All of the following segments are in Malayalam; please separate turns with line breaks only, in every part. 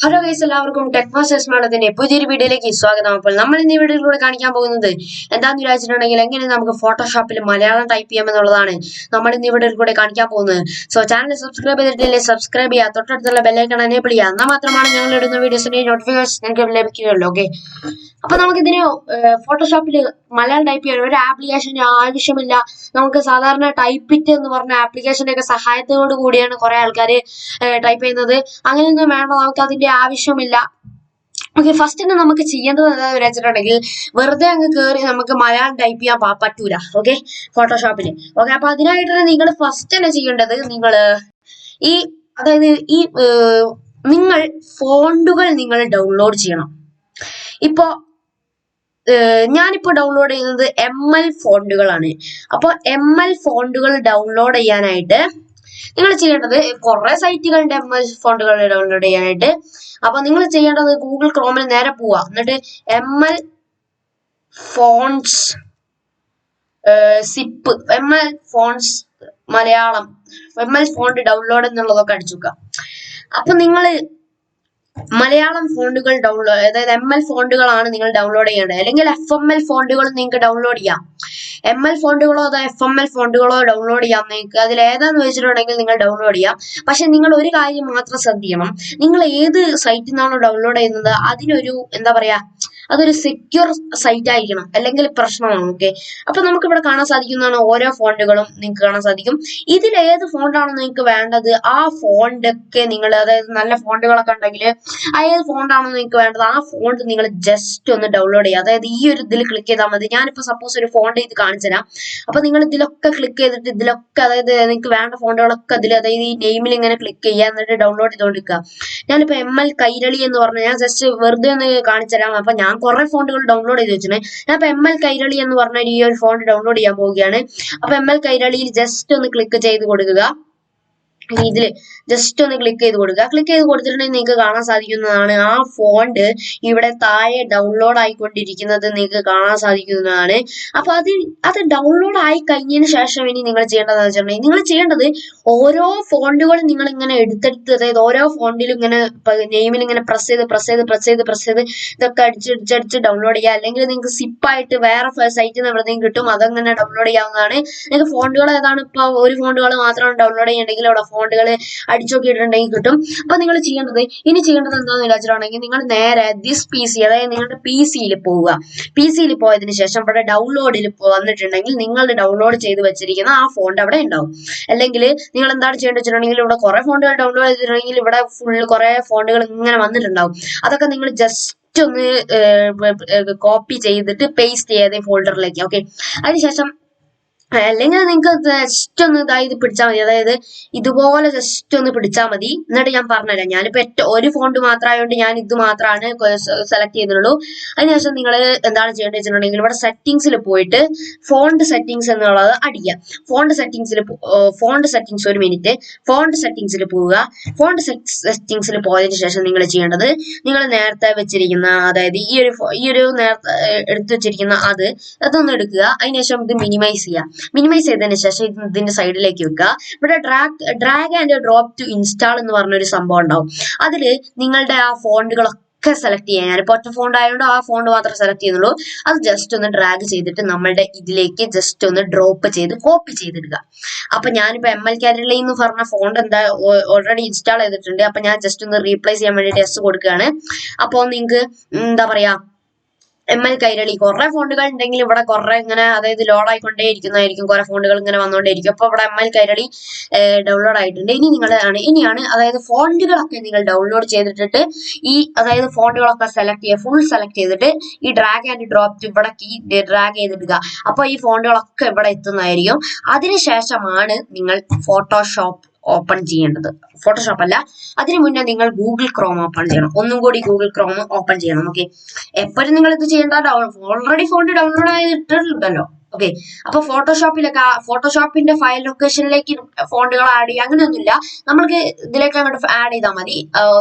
Hello guys, എല്ലാവർക്കും ടെക്നോസസ് മാഡത്തിന്റെ പുതിയൊരു വീഡിയോയിലേക്ക് സ്വാഗതം. അപ്പോൾ നമ്മൾ ഇന്ന് ഈ വീഡിയോയിലൂടെ കാണിക്കാൻ പോകുന്നത് എന്താണെന്ന് വിചാരിച്ചിട്ടുണ്ടെങ്കിൽ എങ്ങനെ നമുക്ക് ഫോട്ടോഷോപ്പിൽ മലയാളം ടൈപ്പ് ചെയ്യാമെന്നുള്ളതാണ് നമ്മൾ ഇന്ന് ഈ വീഡിയോയിലൂടെ കാണിക്കാൻ പോകുന്നത്. സോ ചാനൽ സബ്സ്ക്രൈബ് ചെയ്തിട്ടില്ലെങ്കിൽ സബ്സ്ക്രൈബ് ചെയ്യുക, തൊട്ടടുത്തുള്ള ബെൽ ഐക്കൺ എനേബിൾ ചെയ്യുക. എന്നാൽ മാത്രമാണ് ഞങ്ങൾ ഇടുന്ന വീഡിയോസിന്റെ നോട്ടിഫിക്കേഷൻ നിങ്ങൾക്ക് ലഭിക്കുകയുള്ളൂ. ഓക്കെ, അപ്പൊ നമുക്കിതിന് ഫോട്ടോഷോപ്പിൽ മലയാളം ടൈപ്പ് ചെയ്യാൻ ഒരു ആപ്ലിക്കേഷൻ ആവശ്യമില്ല. നമുക്ക് സാധാരണ ടൈപ്പിറ്റ് എന്ന് പറഞ്ഞ ആപ്ലിക്കേഷന്റെ ഒക്കെ സഹായത്തോടു കൂടിയാണ് കുറെ ആൾക്കാർ ടൈപ്പ് ചെയ്യുന്നത്. അങ്ങനെയൊന്നും വേണ്ട, നമുക്ക് അതിന്റെ ആവശ്യമില്ല. ഓക്കെ, ഫസ്റ്റ് തന്നെ നമുക്ക് ചെയ്യേണ്ടത് എന്താണെന്ന് വെച്ചിട്ടുണ്ടെങ്കിൽ വെറുതെ അങ്ങ് കയറി നമുക്ക് മലയാളം ടൈപ്പ് ചെയ്യാൻ പറ്റൂല. ഓക്കെ, ഫോട്ടോഷോപ്പിൽ. ഓക്കെ, അപ്പൊ അതിനായിട്ട് നിങ്ങൾ ഫസ്റ്റ് തന്നെ ചെയ്യേണ്ടത് നിങ്ങൾ ഫോണ്ടുകൾ നിങ്ങൾ ഡൗൺലോഡ് ചെയ്യണം. ഇപ്പോ ഞാനിപ്പോ ഡൗൺലോഡ് ചെയ്യുന്നത് ML ഫോണ്ടുകളാണ്. അപ്പൊ ML ഫോണ്ടുകൾ ഡൗൺലോഡ് ചെയ്യാനായിട്ട് നിങ്ങൾ ചെയ്യേണ്ടത് കുറെ സൈറ്റുകളുണ്ട് ML ഫോണ്ടുകൾ ഡൗൺലോഡ് ചെയ്യാനായിട്ട്. അപ്പൊ നിങ്ങൾ ചെയ്യേണ്ടത് ഗൂഗിൾ ക്രോമിൽ നേരെ പോവാ, എന്നിട്ട് ML fonts zip ML fonts Malayalam ML font download എന്നുള്ളതൊക്കെ അടിച്ചു വെക്കുക. അപ്പൊ നിങ്ങൾ മലയാളം ഫോണ്ടുകൾ ഡൗൺലോഡ്, അതായത് ML ഫോണ്ടുകളാണ് നിങ്ങൾ ഡൗൺലോഡ് ചെയ്യേണ്ടത്. അല്ലെങ്കിൽ FML ഫോണ്ടുകൾ നിങ്ങൾക്ക് ഡൗൺലോഡ് ചെയ്യാം. ML ഫോണ്ടുകളോ അതോ FML ഫോണ്ടുകളോ ഡൗൺലോഡ് ചെയ്യാം നിങ്ങൾക്ക്. അതിൽ ഏതാന്ന് വെച്ചിട്ടുണ്ടെങ്കിൽ നിങ്ങൾ ഡൗൺലോഡ് ചെയ്യാം. പക്ഷെ നിങ്ങൾ ഒരു കാര്യം മാത്രം ശ്രദ്ധിക്കണം, നിങ്ങൾ ഏത് സൈറ്റിൽ നിന്നാണോ ഡൗൺലോഡ് ചെയ്യുന്നത് അതിനൊരു എന്താ പറയാ, അതൊരു സെക്യൂർ സൈറ്റ് ആയിരിക്കണം, അല്ലെങ്കിൽ പ്രശ്നമാണ്. ഓക്കെ, അപ്പൊ നമുക്ക് ഇവിടെ കാണാൻ സാധിക്കുന്നതാണ് ഓരോ ഫോണ്ടുകളും നിങ്ങൾക്ക് കാണാൻ സാധിക്കും. ഇതിൽ ഏത് ഫോണ്ടാണോ നിങ്ങൾക്ക് വേണ്ടത് ആ ഫോണ്ടൊക്കെ നിങ്ങൾ, അതായത് നല്ല ഫോണ്ടുകളൊക്കെ ഉണ്ടെങ്കിൽ ഏത് ഫോണ്ടാണോ നിങ്ങൾക്ക് വേണ്ടത് ആ ഫോണ്ട് നിങ്ങൾ ജസ്റ്റ് ഒന്ന് ഡൗൺലോഡ് ചെയ്യുക. അതായത് ഈ ഒരു ഇതിൽ ക്ലിക്ക് ചെയ്താൽ മതി. ഞാനിപ്പോ സപ്പോസ് ഒരു ഫോണ്ട് ഇത് കാണിച്ചു തരാം. അപ്പൊ നിങ്ങൾ ഇതിലൊക്കെ ക്ലിക്ക് ചെയ്തിട്ട് ഇതിലൊക്കെ, അതായത് നിങ്ങൾക്ക് വേണ്ട ഫോണ്ടുകളൊക്കെ അതിൽ, അതായത് ഈ നെയിമിൽ ഇങ്ങനെ ക്ലിക്ക് ചെയ്യുക, എന്നിട്ട് ഡൗൺലോഡ് ചെയ്തുകൊണ്ടിരിക്കുക. ഞാനിപ്പോ ML കൈരളി എന്ന് പറഞ്ഞ ഞാൻ ജസ്റ്റ് വെറുതെ ഒന്ന് കാണിച്ചു തരാം. അപ്പൊ ഞാൻ കുറെ ഫോണ്ടുകൾ ഡൗൺലോഡ് ചെയ്ത് വെച്ചിട്ടുണ്ട്. ഞാൻ ഇപ്പൊ ML കൈരളി എന്ന് പറഞ്ഞ ഈ ഒരു ഫോണ്ട് ഡൗൺലോഡ് ചെയ്യാൻ പോവുകയാണ്. അപ്പൊ ML കൈരളിയിൽ ജസ്റ്റ് ഒന്ന് ക്ലിക്ക് ചെയ്ത് കൊടുക്കുക. ഇതില് ജസ്റ്റ് ഒന്ന് ക്ലിക്ക് ചെയ്ത് കൊടുക്കുക. ക്ലിക്ക് ചെയ്ത് കൊടുത്തിട്ടുണ്ടെങ്കിൽ നിങ്ങൾക്ക് കാണാൻ സാധിക്കുന്നതാണ് ആ ഫോണ്ട് ഇവിടെ താഴെ ഡൗൺലോഡ് ആയിക്കൊണ്ടിരിക്കുന്നത് നിങ്ങൾക്ക് കാണാൻ സാധിക്കുന്നതാണ്. അപ്പൊ അത് ഡൗൺലോഡ് ആയി കഴിഞ്ഞതിന് ശേഷം ഇനി നിങ്ങൾ ചെയ്യേണ്ടതെന്ന് വെച്ചിട്ടുണ്ടെങ്കിൽ, നിങ്ങൾ ചെയ്യേണ്ടത് ഓരോ ഫോണ്ടുകളും നിങ്ങൾ ഇങ്ങനെ എടുത്തെടുത്ത്, അതായത് ഓരോ ഫോണ്ടിലും ഇങ്ങനെ നെയിമിൽ ഇങ്ങനെ പ്രസ് ചെയ്ത് ഇതൊക്കെ അടിച്ച് ഡൗൺലോഡ് ചെയ്യുക. അല്ലെങ്കിൽ നിങ്ങൾക്ക് സിപ്പായിട്ട് വേറെ സൈറ്റിൽ നിന്ന് എവിടെയെങ്കിലും കിട്ടും, അതങ്ങനെ ഡൗൺലോഡ് ചെയ്യാവുന്നതാണ്. നിങ്ങൾക്ക് ഫോണ്ടുകൾ ഏതാണ്, ഇപ്പൊ ഒരു ഫോണ്ടുകൾ മാത്രമാണ് ഡൗൺലോഡ് ചെയ്യണമെങ്കിൽ അവിടെ ഫോണ്ടുകൾ അടിച്ചോക്കിയിട്ടുണ്ടെങ്കിൽ കിട്ടും. അപ്പൊ നിങ്ങൾ ചെയ്യേണ്ടത് എന്താണെന്ന് വിചാരിച്ചിട്ടുണ്ടെങ്കിൽ, നിങ്ങൾ നേരെ ദിസ് PC, അതായത് നിങ്ങളുടെ PC-യിൽ പോവുക. PC-യിൽ പോയതിനു ശേഷം ഇവിടെ ഡൗൺലോഡിൽ വന്നിട്ടുണ്ടെങ്കിൽ നിങ്ങൾ ഡൗൺലോഡ് ചെയ്ത് വെച്ചിരിക്കുന്ന ആ ഫോണ്ട് അവിടെ ഉണ്ടാവും. അല്ലെങ്കിൽ നിങ്ങൾ എന്താണ് ചെയ്യേണ്ടത് വെച്ചിട്ടുണ്ടെങ്കിൽ, ഇവിടെ കുറെ ഫോണ്ടുകൾ ഡൗൺലോഡ് ചെയ്തിട്ടുണ്ടെങ്കിൽ ഇവിടെ ഫുൾ കുറെ ഫോണ്ടുകൾ ഇങ്ങനെ വന്നിട്ടുണ്ടാവും. അതൊക്കെ നിങ്ങൾ ജസ്റ്റ് ഒന്ന് കോപ്പി ചെയ്തിട്ട് പേസ്റ്റ് ചെയ്യാതെ ഫോൾഡറിലേക്ക്. ഓക്കെ, അതിനുശേഷം അല്ലെങ്കിൽ നിങ്ങൾക്ക് ജസ്റ്റ് ഒന്ന് ഇത് പിടിച്ചാൽ മതി, അതായത് ഇതുപോലെ ജസ്റ്റ് ഒന്ന് പിടിച്ചാൽ മതി. എന്നിട്ട് ഞാൻ പറഞ്ഞുതരാം. ഞാനിപ്പോ ഒരു ഫോണ്ട് മാത്രമായതുകൊണ്ട് ഞാൻ ഇത് മാത്രമാണ് സെലക്ട് ചെയ്തിട്ടുള്ളൂ. അതിനുശേഷം നിങ്ങൾ എന്താണ് ചെയ്യേണ്ടത് വെച്ചിട്ടുണ്ടെങ്കിൽ, ഇവിടെ സെറ്റിംഗ്സിൽ പോയിട്ട് ഫോണ്ട് സെറ്റിംഗ്സ് എന്നുള്ളത് അടിക്കുക. ഫോണ്ട് സെറ്റിംഗ്സ് ഒരു മിനിറ്റ്, ഫോണ്ട് സെറ്റിംഗ്സിൽ പോവുക. ഫോണ്ട് സെറ്റിംഗ്സിൽ പോയതിനു ശേഷം നിങ്ങൾ ചെയ്യേണ്ടത്, നിങ്ങൾ നേരത്തെ വെച്ചിരിക്കുന്ന, അതായത് ഈ ഒരു നേരത്തെ എടുത്തു വെച്ചിരിക്കുന്ന അതൊന്ന് എടുക്കുക. അതിനുശേഷം ഇത് മിനിമൈസ് ചെയ്യുക. മിനിമൈസ് ചെയ്തതിനു ശേഷം ഇതിന്റെ സൈഡിലേക്ക് വെക്കുക. ഇവിടെ drag and drop to install എന്ന് പറഞ്ഞൊരു സംഭവം ഉണ്ടാവും. അതിൽ നിങ്ങളുടെ ആ ഫോണ്ടുകളൊക്കെ സെലക്ട് ചെയ്യാൻ, ഞാനിപ്പോൾ ഒറ്റ ഫോണ്ട് ആയതുകൊണ്ട് ആ ഫോണ്ട് മാത്രം സെലക്ട് ചെയ്യുന്നുള്ളൂ. അത് ജസ്റ്റ് ഒന്ന് ഡ്രാഗ് ചെയ്തിട്ട് നമ്മളുടെ ഇതിലേക്ക് ജസ്റ്റ് ഒന്ന് ഡ്രോപ്പ് ചെയ്ത് കോപ്പി ചെയ്തിടുക. അപ്പൊ ഞാനിപ്പോ ML കൈരളി എന്ന് പറഞ്ഞ ഫോണ്ട് ഓൾറെഡി ഇൻസ്റ്റാൾ ചെയ്തിട്ടുണ്ട്. അപ്പൊ ഞാൻ ജസ്റ്റ് ഒന്ന് റീപ്ലേസ് ചെയ്യാൻ വേണ്ടിയിട്ട് S കൊടുക്കുകയാണ്. അപ്പോൾ നിങ്ങൾക്ക് എന്താ പറയാ, ML കൈരളി കുറെ ഫോണ്ടുകൾ ഉണ്ടെങ്കിൽ ഇവിടെ കുറെ ഇങ്ങനെ, അതായത് ലോഡ് ആയിക്കൊണ്ടേ ഇരിക്കുന്നതായിരിക്കും, കുറെ ഫോണ്ടുകൾ ഇങ്ങനെ വന്നുകൊണ്ടേയിരിക്കും. അപ്പൊ ഇവിടെ ML കൈരളി ഡൗൺലോഡ് ആയിട്ടുണ്ട്. ഇനിയാണ് അതായത് ഫോണ്ടുകളൊക്കെ നിങ്ങൾ ഡൗൺലോഡ് ചെയ്തിട്ട് അതായത് ഫോണ്ടുകളൊക്കെ ഫുൾ സെലക്ട് ചെയ്തിട്ട് ഈ ഡ്രാഗ് ആൻഡ് ഡ്രോപ്പ് ഇവിടെ ഡ്രാഗ് ചെയ്തിടുക. അപ്പൊ ഈ ഫോണ്ടുകളൊക്കെ ഇവിടെ എത്തുന്നതായിരിക്കും. അതിനുശേഷമാണ് നിങ്ങൾ ഫോട്ടോഷോപ്പ് ഓപ്പൺ ചെയ്യേണ്ടത്. ഫോട്ടോഷോപ്പ് അല്ല, അതിനു മുന്നേ നിങ്ങൾ ഗൂഗിൾ ക്രോം ഓപ്പൺ ചെയ്യണം. ഒന്നും കൂടി ഗൂഗിൾ ക്രോം ഓപ്പൺ ചെയ്യണം. ഓക്കെ, എപ്പോഴും നിങ്ങൾ ഇത് ചെയ്യേണ്ട, ഓൾറെഡി ഫോണ്ട് ഡൗൺലോഡ് ചെയ്തിട്ടുണ്ടല്ലോ. ഓക്കെ, അപ്പൊ ഫോട്ടോഷോപ്പിന്റെ ഫയൽ ലൊക്കേഷനിലേക്ക് ഫോണ്ടുകൾ ആഡ് ചെയ്യുക അങ്ങനെയൊന്നുമില്ല. നമ്മൾക്ക് ഇതിലേക്ക് അങ്ങോട്ട് ആഡ് ചെയ്താൽ മതി.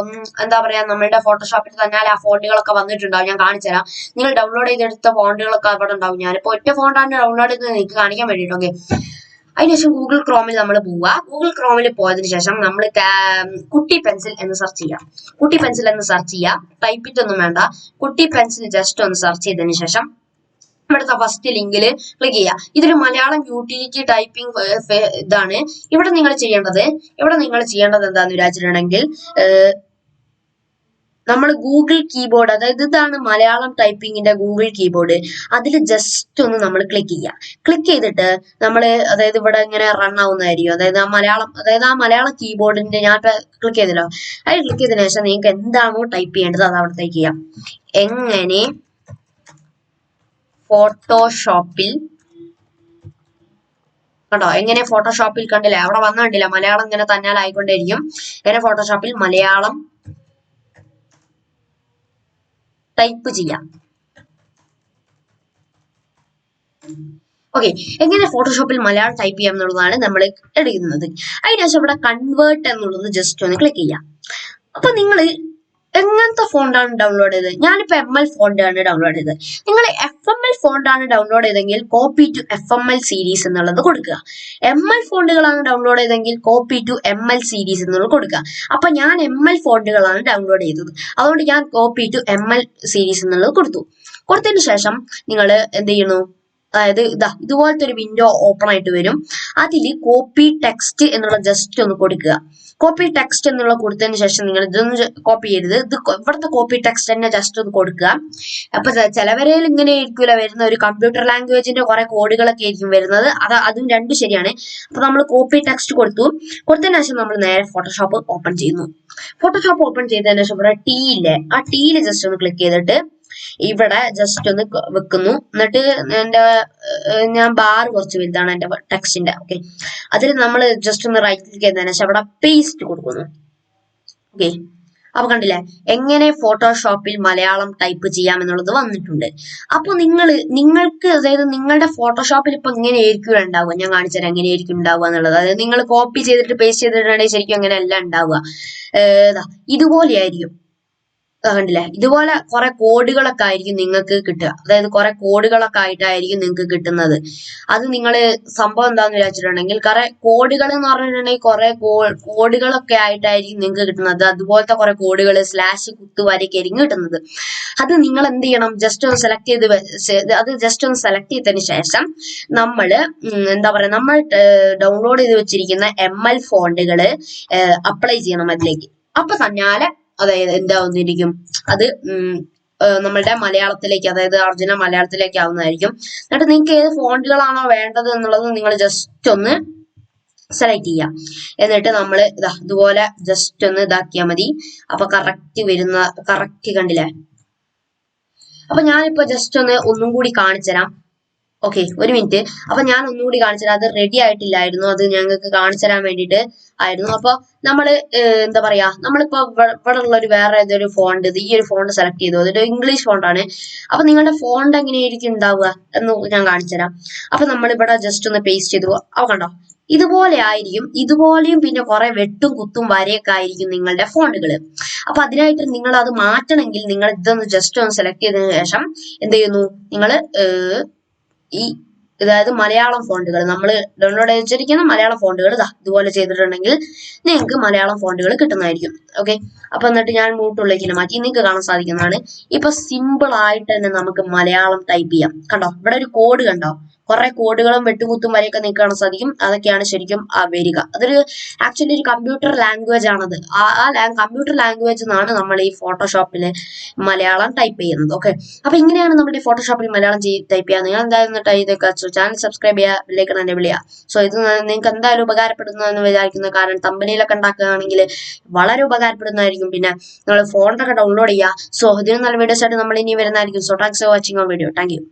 എന്താ പറയാ, നമ്മളുടെ ഫോട്ടോഷോപ്പിൽ തന്നെ ആ ഫോണ്ടുകളൊക്കെ വന്നിട്ടുണ്ടാവും. ഞാൻ കാണിച്ചു തരാം. നിങ്ങൾ ഡൗൺലോഡ് ചെയ്തെടുത്ത ഫോണ്ടുകളൊക്കെ അവിടെ ഉണ്ടാവും. ഞാനിപ്പോ ഒറ്റ ഫോണ്ടാണ് ഡൗൺലോഡ് ചെയ്ത് നിങ്ങൾക്ക് കാണിക്കാൻ വേണ്ടിയിട്ട്. ഓക്കെ, അതിനുശേഷം ഗൂഗിൾ ക്രോമിൽ നമ്മൾ പോവുക. ഗൂഗിൾ ക്രോമിൽ പോയതിനു ശേഷം നമ്മൾ കുട്ടി പെൻസിൽ എന്ന് സെർച്ച് ചെയ്യാം. കുട്ടി പെൻസിൽ എന്ന് സെർച്ച് ചെയ്യാം. ടൈപ്പ് ഇറ്റ് ഒന്നും വേണ്ട, കുട്ടി പെൻസിൽ ജസ്റ്റ് ഒന്ന് സെർച്ച് ചെയ്തതിനു ശേഷം ഇവിടുത്തെ ഫസ്റ്റ് ലിങ്കിൽ ക്ലിക്ക് ചെയ്യുക. ഇതൊരു മലയാളം യൂട്ടിലിറ്റി ടൈപ്പിംഗ് ഇതാണ്. ഇവിടെ നിങ്ങൾ ചെയ്യേണ്ടത് എന്താണെന്ന് വിചാരിച്ചിട്ടുണ്ടെങ്കിൽ നമ്മൾ ഗൂഗിൾ കീബോർഡ്, അതായത് ഇതാണ് മലയാളം ടൈപ്പിങ്ങിന്റെ ഗൂഗിൾ കീബോർഡ്, അതിൽ ജസ്റ്റ് ഒന്ന് നമ്മൾ ക്ലിക്ക് ചെയ്യുക. ക്ലിക്ക് ചെയ്തിട്ട് നമ്മൾ അതായത് ഇവിടെ ഇങ്ങനെ റൺ ആവുന്നതായിരിക്കും. അതായത് ആ മലയാളം കീബോർഡിന്റെ ഞാൻ ക്ലിക്ക് ചെയ്തല്ലോ, അതിൽ ക്ലിക്ക് ചെയ്തതിനു ശേഷം നിങ്ങൾക്ക് എന്താണോ ടൈപ്പ് ചെയ്യേണ്ടത് അത് അവിടെ ടൈപ്പ് ചെയ്യാം. എങ്ങനെ ഫോട്ടോഷോപ്പിൽ, കണ്ടോ, എങ്ങനെ ഫോട്ടോഷോപ്പിൽ കണ്ടില്ല, അവിടെ വന്ന കണ്ടില്ല, മലയാളം ഇങ്ങനെ തന്നാലായിക്കൊണ്ടേയിരിക്കും. എങ്ങനെ ഫോട്ടോഷോപ്പിൽ മലയാളം ടൈപ്പ് ചെയ്യാം. ഓക്കെ, എങ്ങനെ ഫോട്ടോഷോപ്പിൽ മലയാളം ടൈപ്പ് ചെയ്യാം എന്നുള്ളതാണ് നമ്മൾ എടുക്കുന്നത്. അതിനുശേഷം ഇവിടെ കൺവേർട്ട് എന്നുള്ളത് ജസ്റ്റ് ഒന്ന് ക്ലിക്ക് ചെയ്യാം. അപ്പൊ നിങ്ങൾ എങ്ങനത്തെ ഫോണ്ടാണ് ഡൗൺലോഡ് ചെയ്തത്? ഞാനിപ്പോ ML ഫോണ്ടാണ് ഡൗൺലോഡ് ചെയ്തത്. നിങ്ങൾ FML ഫോണ്ടാണ് ഡൗൺലോഡ് ചെയ്തെങ്കിൽ കോപ്പി ടു FML സീരീസ് എന്നുള്ളത് കൊടുക്കുക. ML ഫോണ്ടുകളാണ് ഡൗൺലോഡ് ചെയ്തെങ്കിൽ കോപ്പി ടു ML സീരീസ് എന്നുള്ളത് കൊടുക്കുക. അപ്പൊ ഞാൻ ML ഫോണ്ടുകളാണ് ഡൗൺലോഡ് ചെയ്തത്, അതുകൊണ്ട് ഞാൻ കോപ്പി ടു ML സീരീസ് എന്നുള്ളത് കൊടുത്തതിന് ശേഷം നിങ്ങൾ എന്ത് ചെയ്യണു, അതായത് ഇതുപോലത്തെ ഒരു വിൻഡോ ഓപ്പൺ ആയിട്ട് വരും. അതിൽ കോപ്പി ടെക്സ്റ്റ് എന്നുള്ള ജസ്റ്റ് ഒന്ന് കൊടുക്കുക. കോപ്പി ടെക്സ്റ്റ് എന്നുള്ള കൊടുത്തതിന് ശേഷം നിങ്ങൾ ഇതൊന്നും കോപ്പി ചെയ്യരുത്, ഇവിടുത്തെ കോപ്പി ടെക്സ്റ്റ് തന്നെ ജസ്റ്റ് ഒന്ന് കൊടുക്കുക. അപ്പൊ ചിലവരയിൽ ഇങ്ങനെ ആയിരിക്കില്ല വരുന്ന, ഒരു കമ്പ്യൂട്ടർ ലാംഗ്വേജിന്റെ കുറെ കോഡുകളൊക്കെ ആയിരിക്കും വരുന്നത്. അതും രണ്ടും ശരിയാണ്. അപ്പൊ നമ്മൾ കോപ്പി ടെക്സ്റ്റ് കൊടുത്തതിന് ശേഷം നമ്മൾ നേരെ ഫോട്ടോഷോപ്പ് ഓപ്പൺ ചെയ്യുന്നു. ഫോട്ടോഷോപ്പ് ഓപ്പൺ ചെയ്തതിന് ശേഷം ഇവിടെ ടീയില്ലേ, ആ ടീയിൽ ജസ്റ്റ് ഒന്ന് ക്ലിക്ക് ചെയ്തിട്ട് ഇവിടെ ജസ്റ്റ് ഒന്ന് വെക്കുന്നു. എന്നിട്ട് ഞാൻ ബാർ കുറച്ച് വലുതാണ് എന്റെ ടെക്സ്റ്റിന്റെ. ഓക്കെ, അതിൽ നമ്മൾ ജസ്റ്റ് ഒന്ന് റൈറ്റ് ക്ലിക്ക് ചെയ്തതിനു ശേഷം അവിടെ പേസ്റ്റ് കൊടുക്കുന്നു. ഓക്കെ, അപ്പൊ കണ്ടില്ലേ എങ്ങനെ ഫോട്ടോഷോപ്പിൽ മലയാളം ടൈപ്പ് ചെയ്യാം എന്നുള്ളത് വന്നിട്ടുണ്ട്. അപ്പൊ നിങ്ങൾക്ക് അതായത് നിങ്ങളുടെ ഫോട്ടോഷോപ്പിൽ ഇപ്പൊ എങ്ങനെയായിരിക്കും ഉണ്ടാവുക, ഞാൻ കാണിച്ചുതരാം എങ്ങനെയായിരിക്കും ഉണ്ടാവുക എന്നുള്ളത്. അതായത് നിങ്ങൾ കോപ്പി ചെയ്തിട്ട് പേസ്റ്റ് ചെയ്തിട്ടുണ്ടെങ്കിൽ ശരിക്കും അങ്ങനെയല്ല ഉണ്ടാവുക. ഇതുപോലെയായിരിക്കും, കണ്ടില്ലേ, ഇതുപോലെ കുറെ കോഡുകളൊക്കെ ആയിരിക്കും നിങ്ങൾക്ക് കിട്ടുക. അതായത് കുറെ കോഡുകളൊക്കെ ആയിട്ടായിരിക്കും നിങ്ങൾക്ക് കിട്ടുന്നത്. അത് നിങ്ങൾ സംഭവം എന്താന്ന് വിചാരിച്ചിട്ടുണ്ടെങ്കിൽ കുറെ കോഡുകൾ എന്ന് പറഞ്ഞിട്ടുണ്ടെങ്കിൽ കുറെ കോഡുകളൊക്കെ ആയിട്ടായിരിക്കും നിങ്ങൾക്ക് കിട്ടുന്നത്. അതുപോലത്തെ കുറെ കോഡുകൾ സ്ലാഷ് കുത്തുവാരൊക്കെ ആയിരിക്കും കിട്ടുന്നത്. അത് നിങ്ങൾ എന്ത് ചെയ്യണം, ജസ്റ്റ് ഒന്ന് സെലക്ട് ചെയ്തതിന് ശേഷം നമ്മൾ നമ്മൾ ഡൗൺലോഡ് ചെയ്ത് വെച്ചിരിക്കുന്ന ML ഫോണ്ടുകൾ അപ്ലൈ ചെയ്യണം അതിലേക്ക്. അപ്പൊ തന്നാലെ അതായത് എന്താ വന്നിരിക്കും, അത് നമ്മളുടെ മലയാളത്തിലേക്ക്, അതായത് ഒറിജിനൽ മലയാളത്തിലേക്ക് ആവുന്നതായിരിക്കും. എന്നിട്ട് നിങ്ങൾക്ക് ഏത് ഫോണ്ടുകളാണോ വേണ്ടത് എന്നുള്ളത് നിങ്ങൾ ജസ്റ്റ് ഒന്ന് സെലക്ട് ചെയ്യാം. എന്നിട്ട് നമ്മൾ ഇതുപോലെ ജസ്റ്റ് ഒന്ന് ഇതാക്കിയാൽ മതി. അപ്പൊ കറക്റ്റ് കണ്ടില്ലേ. അപ്പൊ ഞാനിപ്പോ ജസ്റ്റ് ഒന്നും കൂടി കാണിച്ചുതരാം. ഓക്കെ, ഒരു മിനിറ്റ്. അപ്പൊ ഞാൻ ഒന്നുകൂടി കാണിച്ചുതരാം. അത് റെഡി ആയിട്ടില്ലായിരുന്നു, അത് ഞങ്ങൾക്ക് കാണിച്ചു തരാൻ വേണ്ടിയിട്ട് ആയിരുന്നു. അപ്പൊ നമ്മള് എന്താ പറയാ, നമ്മളിപ്പോ ഇവിടെ ഉള്ള ഒരു വേറെ ഏതൊരു ഫോണ്ട്, ഈ ഒരു ഫോണ്ട് സെലക്ട് ചെയ്തു, അതൊരു ഇംഗ്ലീഷ് ഫോണ്ടാണ്. അപ്പൊ നിങ്ങളുടെ ഫോണ്ട് എങ്ങനെയായിരിക്കും ഉണ്ടാവുക എന്ന് ഞാൻ കാണിച്ചു തരാം. അപ്പൊ നമ്മൾ ഇവിടെ ജസ്റ്റ് ഒന്ന് പേസ്റ്റ് ചെയ്തു. അപ്പൊ കണ്ടോ, ഇതുപോലെ ആയിരിക്കും. ഇതുപോലെയും പിന്നെ കുറെ വെട്ടും കുത്തും വരെയൊക്കെ ആയിരിക്കും നിങ്ങളുടെ ഫോണ്ടുകൾ. അപ്പൊ അതിനായിട്ട് നിങ്ങൾ അത് മാറ്റണമെങ്കിൽ നിങ്ങൾ ഇതൊന്ന് ജസ്റ്റ് ഒന്ന് സെലക്ട് ചെയ്തതിനു ശേഷം എന്ത് ചെയ്യുന്നു, നിങ്ങൾ അതായത് മലയാളം ഫോണ്ടുകൾ നമ്മൾ ഡൗൺലോഡ് ചെയ്ത് വെച്ചിരിക്കുന്ന മലയാളം ഫോണ്ടുകൾ ഇതുപോലെ ചെയ്തിട്ടുണ്ടെങ്കിൽ നിങ്ങൾക്ക് മലയാളം ഫോണ്ടുകൾ കിട്ടുന്നതായിരിക്കും. ഓക്കെ, അപ്പൊ എന്നിട്ട് ഞാൻ മൂട്ടുള്ളിലേക്ക് മാറ്റി നിങ്ങൾക്ക് കാണാൻ സാധിക്കുന്നതാണ്. ഇപ്പൊ സിമ്പിൾ ആയിട്ട് തന്നെ നമുക്ക് മലയാളം ടൈപ്പ് ചെയ്യാം. കണ്ടോ, ഇവിടെ ഒരു കോഡ് കണ്ടോ, കുറെ കോഡുകളും വെട്ടുകുത്തും വരെയൊക്കെ നിങ്ങൾക്ക് കാണാൻ സാധിക്കും. അതൊക്കെയാണ് ശരിക്കും വരിക. അതൊരു ആക്ച്വലി ഒരു കമ്പ്യൂട്ടർ ലാംഗ്വേജ് ആണത്. കമ്പ്യൂട്ടർ ലാംഗ്വേജ് എന്നാണ് നമ്മൾ ഈ ഫോട്ടോഷോപ്പിൽ മലയാളം ടൈപ്പ് ചെയ്യുന്നത്. ഓക്കെ, അപ്പൊ ഇങ്ങനെയാണ് നമ്മുടെ ഫോട്ടോഷോപ്പിൽ മലയാളം ടൈപ്പ് ചെയ്യുക. നിങ്ങൾ എന്തായാലും ടൈപ്പ് ചെയ്തേക്കുക, ചാനൽ സബ്സ്ക്രൈബ് ചെയ്യുക, ബെല്ലൈക്കൺ എന്നെ വിളിക്കുക. സോ ഇത് നിങ്ങൾക്ക് എന്തായാലും ഉപകാരപ്പെടുന്നു എന്ന് വിചാരിക്കുന്നു. കാരണം തമ്പനിയിലൊക്കെ ഉണ്ടാക്കുകയാണെങ്കിൽ വളരെ ഉപകാരപ്പെടുന്നതായിരിക്കും. പിന്നെ നിങ്ങൾ ഫോണിലൊക്കെ ഡൗൺലോഡ് ചെയ്യുക. സോ ഇതിന് നല്ല വീഡിയോസ് ആയിട്ട് നമ്മൾ ഇനി വരുന്നതായിരിക്കും. So thanks for watching our video. Thank U.